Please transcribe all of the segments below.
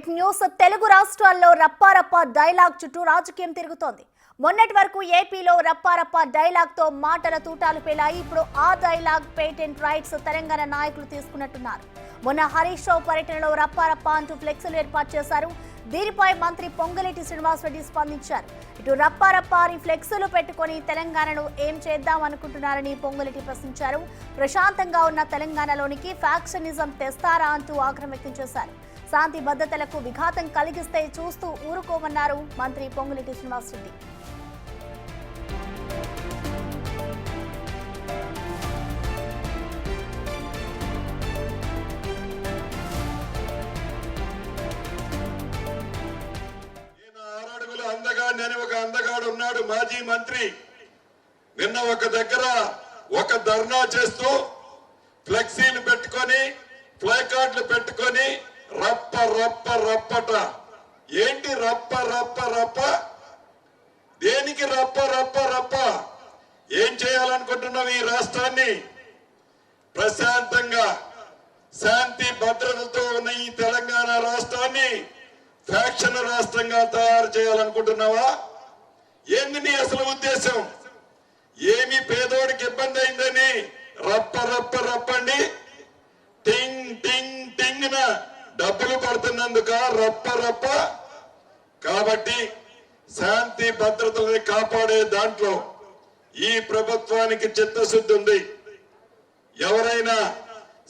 Break news. Telugu రాష్ట్రాల్లో రప్పారప్ప dialogue చుట్టూ రాజకీయం తిరుగుతోంది. మొన్నటి వరకు ఏపీలో రప్పారప్ప డైలాగ్ తో మాటల తూటాలు పేలాయి. ఇప్పుడు ఆ డైలాగ్ పేటెంట్ రైట్స్ తెలంగాణ నాయకులు తీసుకున్నట్టున్నారు. మొన్న హరీష్ రావు పర్యటనలో రప్పారప్ప అంటూ ఫ్లెక్సులు ఏర్పాటు చేశారు. దీనిపై మంత్రి పొంగులేటి శ్రీనివాసరెడ్డి స్పందించారు. ఇటు రప్పారప్ప అని ఫ్లెక్సులు పెట్టుకుని తెలంగాణను ఏం చేద్దాం అనుకుంటున్నారని పొంగులేటి ప్రశ్నించారు. ప్రశాంతంగా ఉన్న తెలంగాణలోనికి ఫ్యాక్షనిజం తెస్తారా అంటూ ఆగ్రహం వ్యక్తం చేశారు. శాంతి భద్రతలకు విఘాతం కలిగిస్తే చూస్తూ ఊరుకోమన్నారు మంత్రి పొంగులేటి శ్రీనివాసరెడ్డి. నేను ఒక అందగాడు ఉన్నాడు మాజీ మంత్రి. నిన్న ఒక దగ్గర ఒక ధర్నా చేస్తూ ఫ్లెక్సీలు పెట్టుకొని ఫ్లై కార్డులు పెట్టుకొని రప్ప రప్ప రప్పట. ఏంటి రప్ప రప్ప రప్ప? దేనికి రప్ప రప్ప రప్ప? ఏం చేయాలనుకుంటున్నావు? ఈ రాష్ట్రాన్ని ప్రశాంతంగా శాంతి భద్రతతో ఉన్న ఈ తెలంగాణ రాష్ట్రాన్ని ఫ్యాక్షన్ రాష్ట్రంగా తయారు చేయాలనుకుంటున్నావా? ఏంది నీ అసలు ఉద్దేశం? ఏమి పేదోడికి ఇబ్బంది అయిందని రప్ప రప్ప రప్పండి, టింగ్ టింగ్ టింగ్ న డబ్బులు పడుతున్నందుక రప్ప రప్ప. కాబట్టి శాంతి భద్రతల్ని కాపాడే దాంట్లో ఈ ప్రభుత్వానికి చిత్తశుద్ధి ఉంది. ఎవరైనా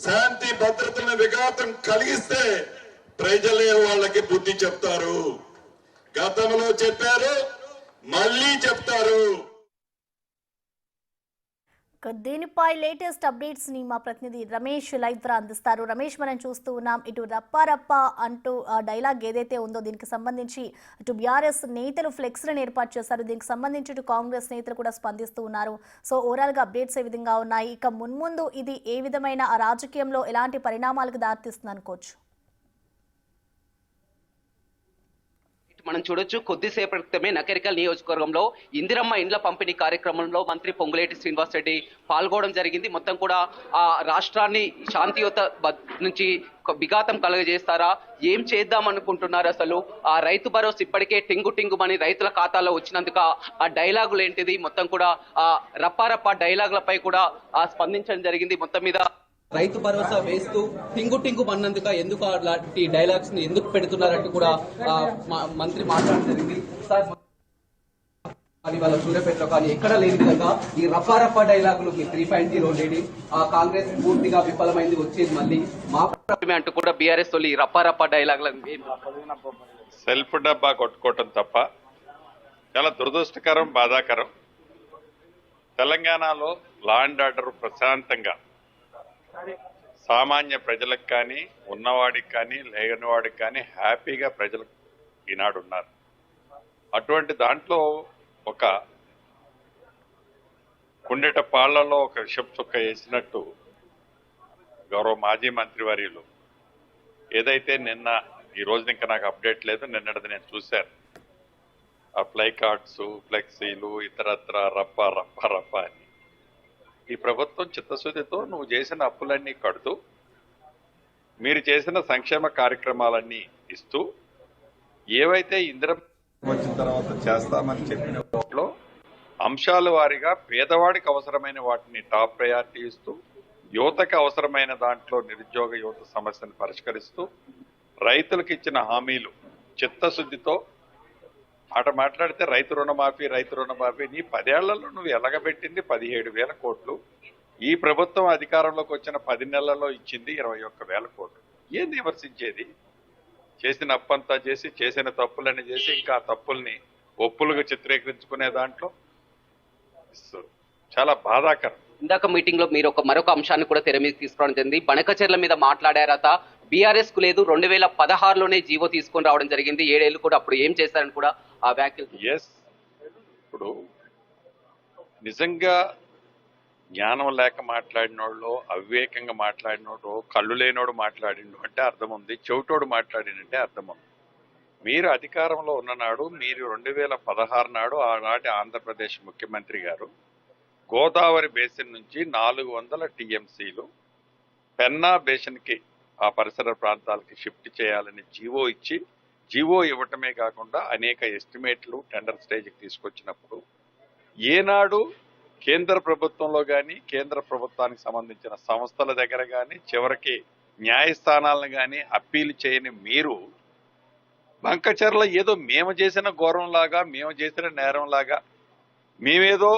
శాంతి భద్రతలను విఘాతం కలిగిస్తే ప్రజలే వాళ్ళకి బుద్ధి చెప్తారు. గతంలో చెప్పారు, మళ్ళీ చెప్తారు. దీనిపై లేటెస్ట్ అప్డేట్స్ ని మా ప్రతినిధి రమేష్ లైవ్ ద్వారా అందిస్తారు. రమేష్, మనం చూస్తూ ఉన్నాం ఇటు రప్పారప్ప అంటూ డైలాగ్ ఏదైతే ఉందో దీనికి సంబంధించి ఇటు బీఆర్ఎస్ నేతలు ఫ్లెక్స్లను ఏర్పాటు చేశారు. దీనికి సంబంధించి ఇటు కాంగ్రెస్ నేతలు కూడా స్పందిస్తూ ఉన్నారు. సో ఓవరాల్ గా అప్డేట్స్ ఏ విధంగా ఉన్నాయి? ఇక మున్ముందు ఇది ఏ విధమైన రాజకీయంలో ఎలాంటి పరిణామాలకు దారితీస్తుంది అనుకోవచ్చు? మనం చూడొచ్చు, కొద్దిసేపటి క్రితమే నకరికల్ నియోజకవర్గంలో ఇందిరమ్మ ఇండ్ల పంపిణీ కార్యక్రమంలో మంత్రి పొంగులేటి శ్రీనివాసరెడ్డి పాల్గొనడం జరిగింది. మొత్తం కూడా ఆ రాష్ట్రాన్ని శాంతియుత నుంచి విఘాతం కలుగజేస్తారా, ఏం చేద్దాం అనుకుంటున్నారు? అసలు ఆ రైతు భరోసా ఇప్పటికే టింగు టింగుమని రైతుల ఖాతాలో వచ్చినందుకు ఆ డైలాగులు ఏంటిది, మొత్తం కూడా ఆ రప్పారప్ప డైలాగులపై కూడా స్పందించడం జరిగింది. మొత్తం మీద రైతు భరోసా వేస్తూ టింగు టింగు అన్నందుక ఎందుకు అలాంటి డైలాగ్స్ ని ఎందుకు పెడుతున్నారంటూ కూడా మంత్రి మాట్లాడడం జరిగింది. వాళ్ళ సూర్యాపేటలో కానీ ఎక్కడ లేని విధంగా ఈ రప్పారప్ప డైలాగులు 3.0 లేడీ ఆ కాంగ్రెస్ పూర్తిగా విఫలమైంది, వచ్చేది మళ్ళీ మా అంటూ కూడా బీఆర్ఎస్ తోలి రప్పారప్ప డైలాగులు సెల్ఫ్ డబ్బా కొట్టుకోవటం తప్ప చాలా దురదృష్టకరం, బాధాకరం. తెలంగాణలో లా అండ్ ఆర్డర్ ప్రశాంతంగా సామాన్య ప్రజలకు కానీ, ఉన్నవాడికి కానీ, లేనివాడికి కానీ హ్యాపీగా ప్రజలు ఈనాడు ఉన్నారు. అటువంటి దాంట్లో ఒక కుండెట పాళ్లలో ఒక విషపు చుక్క వేసినట్టు గౌరవ మాజీ మంత్రివర్యులు ఏదైతే నిన్న, ఈ రోజున ఇంకా నాకు అప్డేట్ లేదు, నిన్నటిది నేను చూశాను, ఆ ఫ్లై కార్డ్స్, ఫ్లెక్సీలు, ఇతరత్ర రప్ప రప్ప రప్ప అని. ఈ ప్రభుత్వం చిత్తశుద్ధితో నువ్వు చేసిన అప్పులన్నీ కడుతూ, మీరు చేసిన సంక్షేమ కార్యక్రమాలన్నీ ఇస్తూ, ఏవైతే ఇందిరమ్మ వచ్చిన తర్వాత చేస్తామని చెప్పిన వాటిలో అంశాల వారీగా పేదవాడికి అవసరమైన వాటిని టాప్ ప్రయారిటీ ఇస్తూ, యువతకు అవసరమైన దాంట్లో నిరుద్యోగ యువత సమస్యను పరిష్కరిస్తూ, రైతులకు ఇచ్చిన హామీలు చిత్తశుద్ధితో మాట మాట్లాడితే రైతు రుణమాఫీ నీ 10 ఏళ్లలో నువ్వు ఎలగబెట్టింది 17,000 కోట్లు. ఈ ప్రభుత్వం అధికారంలోకి వచ్చిన 10 నెలల్లో ఇచ్చింది 21,000 కోట్లు. ఏంది విమర్శించేది? చేసిన అప్పంతా చేసి, చేసిన తప్పులని చేసి, ఇంకా తప్పుల్ని ఒప్పులుగా చిత్రీకరించుకునే దాంట్లో చాలా బాధాకరం. ఇందాక మీటింగ్ లో మీరు మరొక అంశాన్ని కూడా తెర మీద తీసుకోవడం జరిగింది. బనకచెర్ల మీద మాట్లాడారట. బీఆర్ఎస్ కు లేదు, 2016లోనే జీవో తీసుకొని రావడం జరిగింది. 7 ఏళ్ళు కూడా అప్పుడు ఏం చేశారని కూడా ఆ వ్యాఖ్యలు. ఇప్పుడు నిజంగా జ్ఞానం లేక మాట్లాడినోళ్ళు, అవివేకంగా మాట్లాడినోడు, కళ్ళు లేనోడు మాట్లాడిండు అంటే అర్థం ఉంది, చెవిటోడు మాట్లాడినంటే అర్థం ఉంది. మీరు అధికారంలో ఉన్ననాడు, మీరు 2016 నాడు ఆనాటి ఆంధ్రప్రదేశ్ ముఖ్యమంత్రి గారు గోదావరి బేసిన్ నుంచి 400 టీఎంసీలు పెన్నా బేసిన్కి ఆ పరిసర ప్రాంతాలకి షిఫ్ట్ చేయాలని జీవో ఇచ్చి, జీవో ఇవ్వటమే కాకుండా అనేక ఎస్టిమేట్లు టెండర్ స్టేజ్కి తీసుకొచ్చినప్పుడు ఏనాడు కేంద్ర ప్రభుత్వంలో కానీ కేంద్ర ప్రభుత్వానికి సంబంధించిన సంస్థల దగ్గర కానీ చివరికి న్యాయస్థానాలను కానీ అప్పీల్ చేయని మీరు బంకచర్ల ఏదో మేము చేసిన ఘోరంలాగా, మేము చేసిన నేరంలాగా, మేమేదో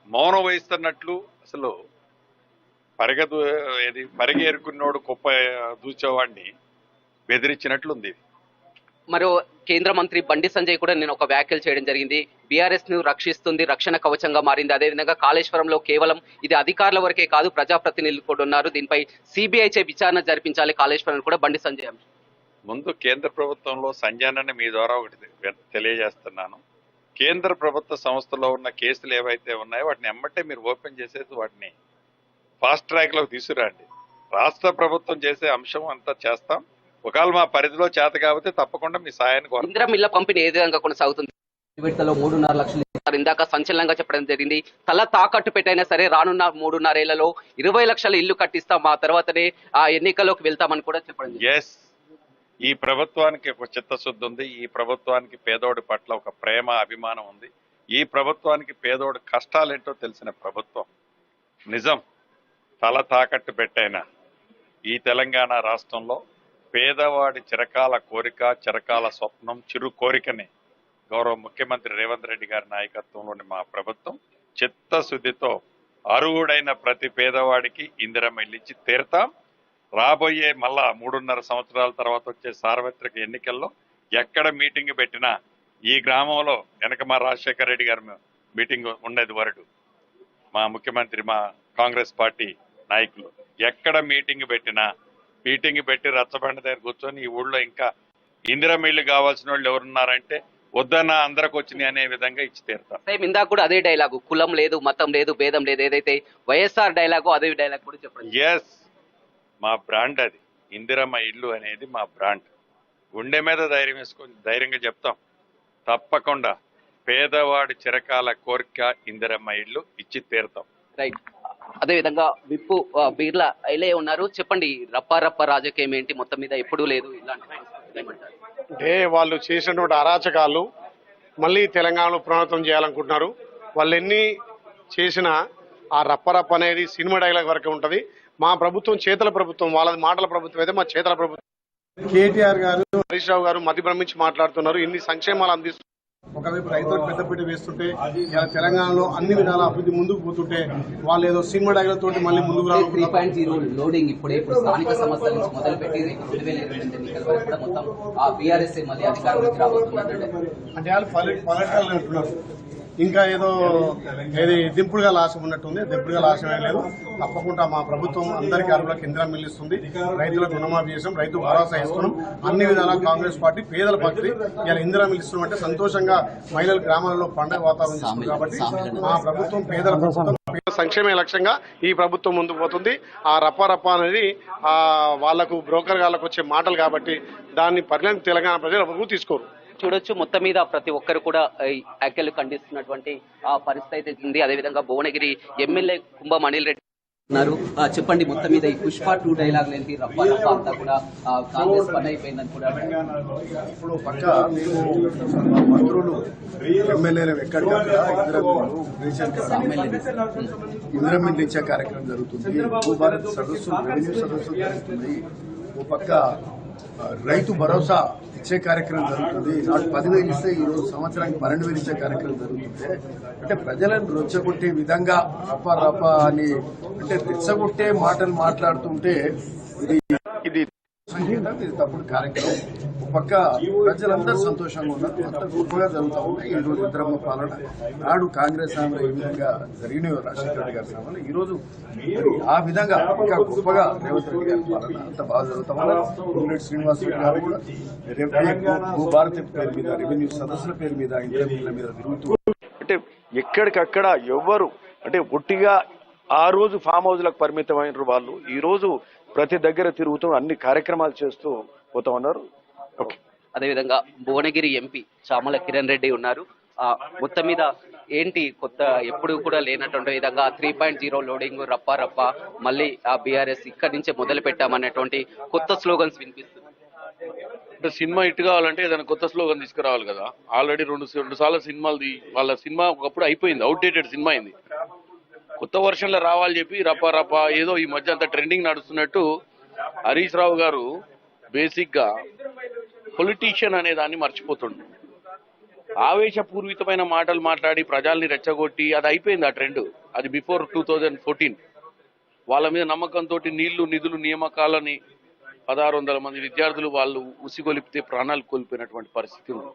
మౌనం వహిస్తున్నట్లు, అసలు పరిగేరుకున్నోడు కుప్ప దూచేవాడిని బెదిరించినట్లుంది. మరో కేంద్ర మంత్రి బండి సంజయ్ కూడా నేను ఒక వ్యాఖ్యలు చేయడం జరిగింది. బీఆర్ఎస్ ను రక్షిస్తుంది, రక్షణ కవచంగా మారింది. అదేవిధంగా కాళేశ్వరంలో కేవలం ఇది అధికారుల వరకే కాదు, ప్రజాప్రతినిధులు కూడా ఉన్నారు. దీనిపై సిబిఐ చే విచారణ జరిపించాలి కాళేశ్వరం కూడా బండి సంజయ్. ముందు కేంద్ర ప్రభుత్వంలో సంజానాన్ని మీ ద్వారా ఒకటి తెలియజేస్తున్నాను. కేంద్ర ప్రభుత్వ సంస్థలో ఉన్న కేసులు ఏవైతే ఉన్నాయో వాటిని ఎమ్మటే మీరు ఓపెన్ చేసేసి వాటిని ఫాస్ట్ ట్రాక్ లోకి తీసుకురండి. రాష్ట్ర ప్రభుత్వం చేసే అంశం అంతా చేస్తాం. ఒకవేళ మా పరిధిలో చేత కాబట్టి తప్పకుండా మీ సాయానికి. ఇందిరా మిల్ల పంపిణీ ఏ విధంగా కొనసాగుతుంది? విడతలో 3.5 లక్షలు ఇందాక సంచలనంగా చెప్పడం జరిగింది. తల తాకట్టు పెట్టైనా సరే రానున్న 3.5 ఏళ్లలో 20 లక్షల ఇల్లు కట్టిస్తాం, ఆ తర్వాతనే ఆ ఎన్నికల్లోకి వెళ్తామని కూడా చెప్పడం. ఎస్, ఈ ప్రభుత్వానికి ఒక చిత్తశుద్ధి ఉంది. ఈ ప్రభుత్వానికి పేదోడి పట్ల ఒక ప్రేమ, అభిమానం ఉంది. ఈ ప్రభుత్వానికి పేదోడి కష్టాలేంటో తెలిసిన ప్రభుత్వం. నిజం, తల తాకట్టు పెట్టైన ఈ తెలంగాణ రాష్ట్రంలో పేదవాడి చిరకాల కోరిక, చిరకాల స్వప్నం, చిరు కోరికని గౌరవ ముఖ్యమంత్రి రేవంత్ రెడ్డి గారి నాయకత్వంలోని మా ప్రభుత్వం చిత్తశుద్ధితో అర్హుడైన ప్రతి పేదవాడికి ఇందిరమ్మ ఇల్లు ఇచ్చి తీరుతాం. రాబోయే మళ్ళా 3.5 సంవత్సరాల తర్వాత వచ్చే సార్వత్రిక ఎన్నికల్లో ఎక్కడ మీటింగ్ పెట్టినా, ఈ గ్రామంలో వెనక మా రాజశేఖర రెడ్డి గారి మీటింగ్ ఉండేది వరకు, మా ముఖ్యమంత్రి, మా కాంగ్రెస్ పార్టీ నాయకులు ఎక్కడ మీటింగ్ పెట్టినా, మీటింగ్ పెట్టి రచ్చబండ దగ్గర కూర్చొని ఈ ఊళ్ళో ఇంకా ఇందిరమ్మ ఇల్లు కావాల్సిన వాళ్ళు ఎవరున్నారంటే వద్దన్న అందరికి వచ్చినాయి అనే విధంగా ఇచ్చి తీరుతారు. ఇందాక కూడా అదే డైలాగు, కులం లేదు, మతం లేదు, భేదం లేదు, ఏదైతే వైఎస్ఆర్ డైలాగు అదే డైలాగ్ కూడా చెప్పండి. ఎస్, మా బ్రాండ్ అది. ఇందిరమ్మ ఇల్లు అనేది మా బ్రాండ్. గుండె మీద ధైర్యం వేసుకొని ధైర్యంగా చెప్తాం, తప్పకుండా పేదవాడి చిరకాల కోరిక ఇందిరమ్మ ఇల్లు ఇచ్చి తీరుతాం. రైట్. అదేవిధంగా విప్పు బీర్లా ఐలే ఉన్నారు. చెప్పండి, రప్ప రాజకీయం ఏంటి? మొత్తం మీద ఎప్పుడూ లేదు ఇలాంటి. అంటే వాళ్ళు చేసినటువంటి అరాచకాలు మళ్ళీ తెలంగాణలో పునరావృతం చేయాలనుకుంటున్నారు. వాళ్ళు ఎన్ని చేసినా ఆ రప్ప అనేది సినిమా డైలాగ్ వరకే ఉంటది. మా ప్రభుత్వం చేతల ప్రభుత్వం, వాళ్ళది మాటల ప్రభుత్వం అయితే మా చేతల ప్రభుత్వం. కేటీఆర్ గారు, హరీష్ రావు గారు మతి భ్రమించి మాట్లాడుతున్నారు. ఇన్ని సంక్షేమాలు అందిస్తున్నారు. ఒకవైపు రైతులకు పెద్దపీట వేస్తుంటే ఇలా తెలంగాణలో అన్ని విధాల అభివృద్ధి ముందుకు పోతుంటే వాళ్ళు ఏదో సినిమా డైలాగ్ తోటి మళ్ళీ ముందుకు రావాలి. 3.0 లోడింగ్ ఇప్పుడు స్థానిక సమస్యల నుంచి మొదలుపెట్టి 2028 ఎన్నికల వరకు కూడా మొత్తం ఆ బీఆర్ఎస్ మళ్ళీ అధికారంలోకి రాబోతున్నారు. అంటే వాళ్ళు పొలిటికల్ అంటున్నారు. ఇంకా ఏదో ఏది దింపుడుగా లాసం ఉన్నట్టుంది. దింపుడుగా లాసం ఏం లేదు. తప్పకుండా మా ప్రభుత్వం అందరికీ అర్హులకు ఇందిరమ్మ ఇల్లు ఇస్తుంది. రైతులకు రుణమాఫీ చేసాం, రైతు భరోసా ఇస్తున్నాం. అన్ని విధాలా కాంగ్రెస్ పార్టీ పేదల పార్టీ ఇలా ఇందిరమ్మ ఇల్లు ఇస్తున్నాం అంటే సంతోషంగా మహిళలు గ్రామాలలో పండుగ వాతావరణం ఇస్తుంది. కాబట్టి మా ప్రభుత్వం పేదల ప్రభుత్వం, సంక్షేమ లక్ష్యంగా ఈ ప్రభుత్వం ముందుకు పోతుంది. ఆ రప్ప అనేది వాళ్లకు బ్రోకర్ గాళ్ళకు వచ్చే మాటలు కాబట్టి దాన్ని పరిణామం తెలంగాణ ప్రజలు ఎవరు తీసుకోరు. చూడొచ్చు, మొత్తం మీద ప్రతి ఒక్కరు కూడా ఈ వ్యాఖ్యలు ఖండిస్తున్నటువంటి ఆ పరిస్థితి అయితే ఉంది. అదేవిధంగా భువనగిరి ఎమ్మెల్యే కుంభం అనిల్ రెడ్డి ఉన్నారు. చెప్పండి, మొత్తం మీద ఈ పుష్ప 2 డైలాగ్ ఏంటి? రప్ప అంతా కూడా కాంగ్రెస్ పని అయిపోయిందని కూడా. ఇప్పుడు పక్క మంత్రులు ఎమ్మెల్యేలు ఎక్కడికక్కడ ఇందిరమ్మ ఇచ్చే కార్యక్రమం జరుగుతుంది. భూభారత్ సదస్సు, రెవెన్యూ సదస్సు జరుగుతుంది. ఓ పక్క రైతు భరోసా ఇచ్చే కార్యక్రమం జరుగుతుంది. నాడు 10,000 ఇస్తే ఈ రోజు సంవత్సరానికి 12,000 ఇచ్చే కార్యక్రమం జరుగుతుంది. అంటే ప్రజలను రెచ్చగొట్టే విధంగా రప్ప అని అంటే రెచ్చగొట్టే మాటలు మాట్లాడుతుంటే ఇది సంకేతం, ఇది తప్పుడు కార్యక్రమం. ఒక పక్క ప్రజలందరూ సంతోషంగా ఉన్నారు, అంత గొప్పగా జరుగుతూ ఉన్నాయి. ఈ రోజు ఇందిరమ్మ పాలన నాడు కాంగ్రెస్ ఆమె ఏ విధంగా జరిగినాయో రాజశేఖర రెడ్డి గారి సమయంలో ఈ రోజు ఆ విధంగా ఇంకా గొప్పగా రేవంత్ రెడ్డి గారి పాలన అంత బాగా జరుగుతాం. పొంగులేటి శ్రీనివాస్ రెడ్డి గారు కూడా భూభారతి పేరు మీద, రెవెన్యూ సదస్సుల పేరు మీద, ఇంటర్వ్యూల మీద తిరుగుతూ అంటే ఎక్కడికక్కడ ఎవ్వరు అంటే ఒట్టిగా ఆ రోజు ఫామ్ హౌస్ లకు పరిమితమైన వాళ్ళు ఈ రోజు ప్రతి దగ్గర తిరుగుతూ అన్ని కార్యక్రమాలు చేస్తూ పోతా ఉన్నారు. అదేవిధంగా భువనగిరి ఎంపీ చామల కిరణ్ రెడ్డి ఉన్నారు. మొత్తం మీద ఏంటి కొత్త ఎప్పుడు కూడా లేనటువంటి విధంగా 3.0 లోడింగ్ రప్ప రప్ప మళ్ళీ ఆ బీఆర్ఎస్ ఇక్కడి నుంచే మొదలు పెట్టామనేటువంటి కొత్త స్లోగన్స్ వినిపిస్తుంది. అంటే సినిమా హిట్ కావాలంటే ఏదైనా కొత్త స్లోగన్ తీసుకురావాలి కదా. ఆల్రెడీ రెండు సార్లు సినిమాలు వాళ్ళ సినిమా ఒకప్పుడు అయిపోయింది, అవుట్డేటెడ్ సినిమా అయింది. కొత్త వర్షన్లో రావాలి చెప్పి రపా రపా ఏదో ఈ మధ్య అంతా ట్రెండింగ్ నడుస్తున్నట్టు హరీష్ రావు గారు బేసిక్ గా పొలిటీషియన్ అనే దాన్ని మర్చిపోతుండు. ఆవేశపూర్వితమైన మాటలు మాట్లాడి ప్రజల్ని రెచ్చగొట్టి అది అయిపోయింది ఆ ట్రెండ్. అది బిఫోర్ 2014. వాళ్ళ మీద నమ్మకంతో నీళ్లు నిధులు నియామకాలని 1600 మంది విద్యార్థులు వాళ్ళు ఉసిగొలిపితే ప్రాణాలు కోల్పోయినటువంటి పరిస్థితి ఉంది.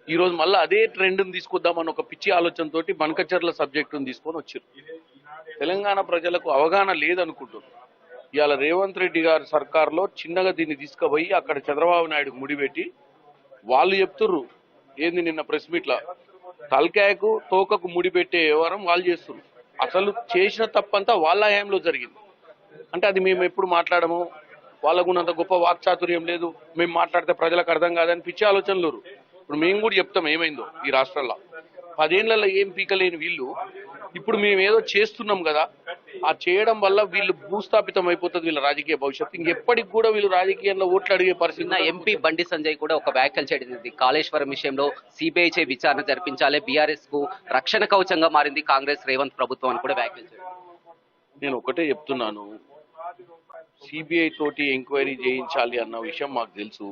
ఈ రోజు మళ్ళీ అదే ట్రెండ్ని తీసుకొద్దామని ఒక పిచ్చి ఆలోచనతోటి బనకచర్ల సబ్జెక్టును తీసుకొని వచ్చారు. తెలంగాణ ప్రజలకు అవగాహన లేదనుకుంటున్నారు. ఇవాళ రేవంత్ రెడ్డి గారి సర్కార్లో చిన్నగా దీన్ని తీసుకుపోయి అక్కడ చంద్రబాబు నాయుడుకు ముడిపెట్టి వాళ్ళు చెప్తుర్రు. ఏంది నిన్న ప్రెస్ మీట్లా తలకాయకు తోకకు ముడిపెట్టే వ్యవహారం వాళ్ళు చేస్తున్నారు. అసలు చేసిన తప్పంతా వాళ్ళ హయాంలో జరిగింది. అంటే అది మేము ఎప్పుడు మాట్లాడము, వాళ్ళకు అంత గొప్ప వాక్చాతుర్యం లేదు, మేము మాట్లాడితే ప్రజలకు అర్థం కాదని పిచ్చి ఆలోచనలు. ఇప్పుడు మేము కూడా చెప్తాం ఏమైందో ఈ రాష్ట్రంలో. 10 ఏళ్లలో ఏం పీకలేని వీళ్ళు ఇప్పుడు మేము ఏదో చేస్తున్నాం కదా, ఆ చేయడం వల్ల వీళ్ళు భూస్థాపితం అయిపోతుంది వీళ్ళ రాజకీయ భవిష్యత్తు. ఇంకెప్పటికి కూడా వీళ్ళు రాజకీయంలో ఓట్లు అడిగే పరిస్థితి. ఎంపీ బండి సంజయ్ కూడా ఒక వ్యాఖ్యలు చేయడం, కాళేశ్వరం విషయంలో సిబిఐ చే విచారణ జరిపించాలి, బీఆర్ఎస్ కు రక్షణ కవచంగా మారింది కాంగ్రెస్ రేవంత్ ప్రభుత్వం అని కూడా వ్యాఖ్యలు చేయడం. నేను ఒకటే చెప్తున్నాను, సిబిఐ తోటి ఎంక్వైరీ చేయించాలి అన్న విషయం మాకు తెలుసు.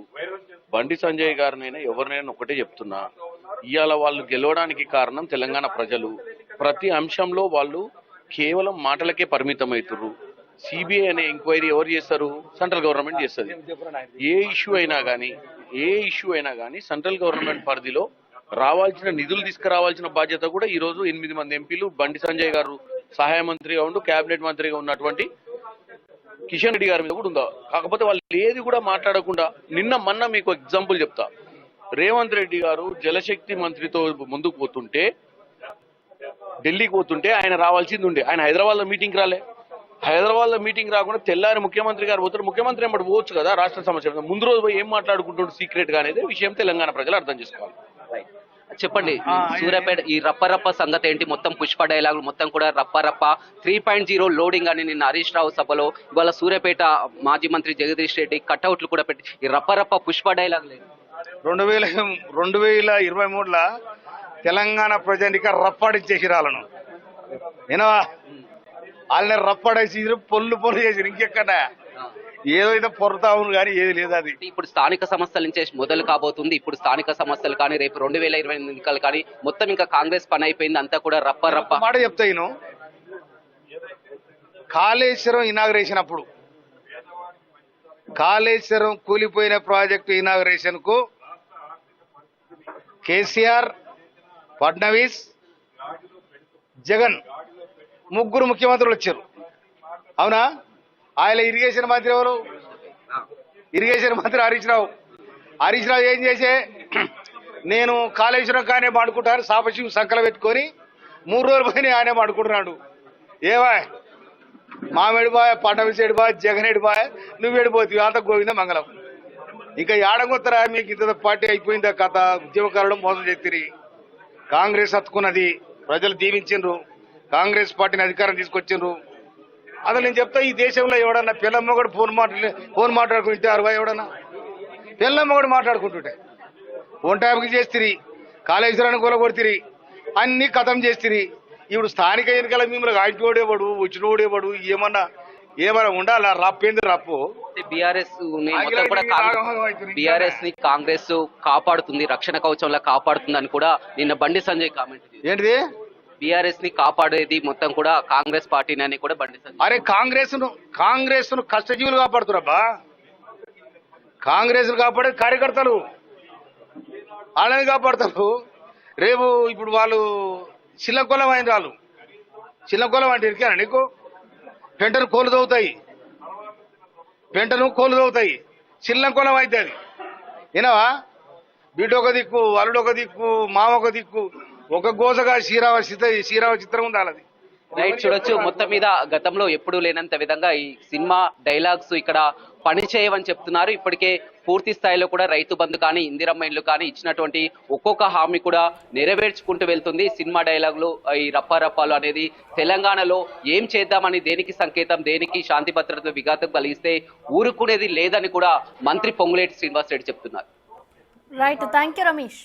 బండి సంజయ్ గారినైనా ఎవరినైనా ఒకటే చెప్తున్నా, ఇవాళ వాళ్ళు గెలవడానికి కారణం తెలంగాణ ప్రజలు. ప్రతి అంశంలో వాళ్ళు కేవలం మాటలకే పరిమితం అవుతున్నారు. సిబిఐ అనే ఎంక్వైరీ ఎవరు చేస్తారు? సెంట్రల్ గవర్నమెంట్ చేస్తుంది. ఏ ఇష్యూ అయినా కానీ సెంట్రల్ గవర్నమెంట్ పరిధిలో రావాల్సిన నిధులు తీసుకురావాల్సిన బాధ్యత కూడా ఈ రోజు 8 మంది ఎంపీలు, బండి సంజయ్ గారు సహాయ మంత్రిగా ఉంటూ కేబినెట్ మంత్రిగా ఉన్నటువంటి కిషన్ రెడ్డి గారి మీద కూడా ఉందా. కాకపోతే వాళ్ళు ఏది కూడా మాట్లాడకుండా మొన్న మీకు ఎగ్జాంపుల్ చెప్తా. రేవంత్ రెడ్డి గారు జలశక్తి మంత్రితో ముందుకు పోతుంటే, ఢిల్లీకి పోతుంటే ఆయన రావాల్సింది ఉండే. ఆయన హైదరాబాద్ లో మీటింగ్ రాలే. హైదరాబాద్ లో మీటింగ్ రాకుండా తెల్లారి ముఖ్యమంత్రి గారు పోతారు. ముఖ్యమంత్రి ఎంబడి పోవచ్చు కదా రాష్ట్ర సమస్య. ముందు రోజు పోయి ఏం మాట్లాడుకుంటుండే సీక్రెట్ గా అనేది విషయం తెలంగాణ ప్రజలు అర్థం చేసుకోవాలి. చెప్పండి, సూర్యాపేట ఈ రప్పరప్ప సంగతి ఏంటి? మొత్తం పుష్ప డైలాగులు మొత్తం కూడా రప్పరప్ప 3.0 లోడింగ్ అని నిన్న హరీష్ రావు సభలో, ఇవాళ సూర్యాపేట మాజీ మంత్రి జగదీష్ రెడ్డి కట్అవుట్లు కూడా పెట్టి ఈ రప్పరప్ప పుష్ప డైలాగ్ లేదు. 2023లో తెలంగాణ ప్రజానిక రప్పాడిచ్చేసి రాలను వినవా, వాళ్ళని రప్పాడేసి పొల్లు చేసి ఇంకెక్కడ ఏదో అయితే పొరతా ఉంది కానీ ఏది లేదు. అది ఇప్పుడు స్థానిక సమస్యల నుంచే మొదలు కాబోతుంది. ఇప్పుడు స్థానిక సమస్యలు కానీ రేపు 2028 ఎన్నికలు కానీ మొత్తం ఇంకా కాంగ్రెస్ పని అయిపోయింది, అంతా కూడా రప్ప మాట చెప్తాను. కాళేశ్వరం ఇనాగరేషన్ అప్పుడు, కాళేశ్వరం కూలిపోయిన ప్రాజెక్టు ఇనాగరేషన్ కు కేసీఆర్, ఫడ్నవీస్, జగన్ ముగ్గురు ముఖ్యమంత్రులు వచ్చారు. అవునా? ఆయన ఇరిగేషన్ మంత్రి ఎవరు? ఇరిగేషన్ మంత్రి హరీష్ రావు. హరీష్ రావు ఏం చేసే, నేను కాళేశ్వరం కానీ మాడుకుంటాను సాపశివు సంకల పెట్టుకొని 3 రోజులు పోయి ఆయనే మాడుకుంటున్నాడు. ఏవా మామిడి బాయ్, ఫడ్నవీస్ ఏడు బాయ్, జగన్ ఏడు బాయ్, నువ్వు ఏడిపోతావు, అంత గోవింద మంగళం. ఇంకా ఏడగొత్తరా మీకు ఇంత పార్టీ అయిపోయిందా కథ? ఉద్యమకారులు మోసం చేతిరి. కాంగ్రెస్ హత్తుకున్నది, ప్రజలు దీవించిండ్రు, కాంగ్రెస్ పార్టీని అధికారం తీసుకొచ్చిండ్రు. అసలు నేను చెప్తా, ఈ దేశంలో ఎవడన్నా పిల్లమ్మ కూడా ఫోన్ మాట్లాడుకుంటే 60 ఎవడన్నా పిల్లమ్మ కూడా మాట్లాడుకుంటుంటే ఓన్ టైంకి చేస్తురి, కాళేశ్వరాన్ని కూలగొడుతురి, అన్ని కథం చేస్తురి. ఇప్పుడు స్థానిక ఎన్నికల మిమ్మల్ని ఆడిపోడేవాడు వచ్చినోడేవాడు ఏమన్నా ఉండాలా? రప్పేంది రప్పు. బీఆర్ఎస్ ని కాంగ్రెస్ కాపాడుతుంది, రక్షణ కవచంలా కాపాడుతుంది అని కూడా నిన్న బండి సంజయ్ కామెంట్. ఏంటిది? బీఆర్ఎస్ ని కాపాడేది మొత్తం కూడా కాంగ్రెస్ పార్టీని అని కూడా బండి సంజయ్. అరే కాంగ్రెస్ ను కష్టజీవులు కాపాడుతురబ్బా. కాంగ్రెస్ కాపాడేది కార్యకర్తలు, వాళ్ళని కాపాడతారు. రేపు ఇప్పుడు వాళ్ళు చిల్లకొలం అయిన వాళ్ళు, చిల్లకొలం అంటే ఇరికానా నీకు? పెంటను కోలు తవ్వుతాయి, చిల్లంకొలం అయితే అది వినవా? బిడ్డొక దిక్కు, అల్లుడొక దిక్కు, మామ ఒక దిక్కు, ఒక గోసగా శ్రీరామ చిత్రం ఉండాలి. అది రైట్, చూడొచ్చు. మొత్తం మీద గతంలో ఎప్పుడూ లేనంత విధంగా ఈ సినిమా డైలాగ్స్ ఇక్కడ పని చేయవని చెప్తున్నారు. ఇప్పటికే పూర్తి స్థాయిలో కూడా రైతు బంధు కానీ ఇందిరమ్మ ఇండ్లు కానీ ఇచ్చినటువంటి ఒక్కొక్క హామీ కూడా నెరవేర్చుకుంటూ వెళ్తుంది. సినిమా డైలాగులు ఈ రప్పారప్పాలు అనేది తెలంగాణలో ఏం చేద్దామని, దేనికి సంకేతం, దేనికి శాంతి భద్రత విఘాతం కలిగిస్తే ఊరుకునేది లేదని కూడా మంత్రి పొంగులేటి శ్రీనివాస్ రెడ్డి చెప్తున్నారు. Right, thank you Ramesh.